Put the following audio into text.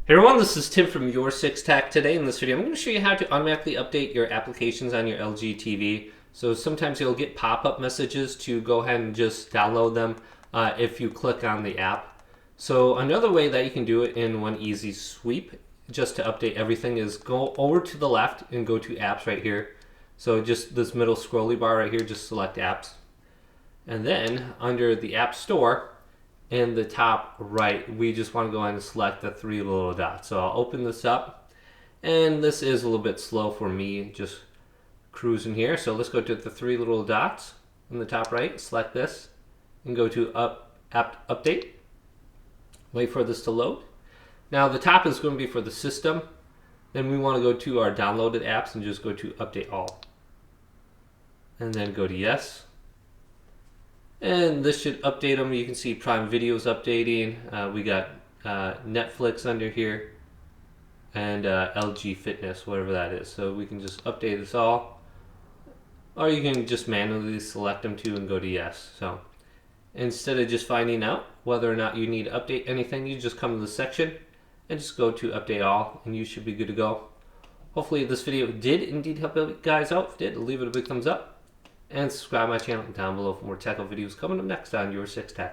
Hey everyone, this is Tim from YourSixTech. Today in this video, I'm going to show you how to automatically update your applications on your LG TV. So sometimes you'll get pop-up messages to go ahead and just download them if you click on the app. So another way that you can do it in one easy sweep, just to update everything, is go over to the left and go to apps right here. So just this middle scrolly bar right here, just select apps. And then under the App Store, in the top right, we just want to go ahead and select the three little dots. So I'll open this up, and this is a little bit slow for me, just cruising here. So let's go to the three little dots in the top right, select this, and go to App Update. Wait for this to load. Now the top is going to be for the system. Then we want to go to our downloaded apps and just go to Update All. And then go to Yes. And this should update them. You can see Prime Video's updating. We got Netflix under here, and LG Fitness, whatever that is. So we can just update this all, or you can just manually select them too and go to Yes. So instead of just finding out whether or not you need to update anything, you just come to the section and just go to Update All, and you should be good to go. Hopefully this video did indeed help you guys out. If it did, leave it a big thumbs up. And subscribe to my channel down below for more tech videos coming up next on YourSixTech.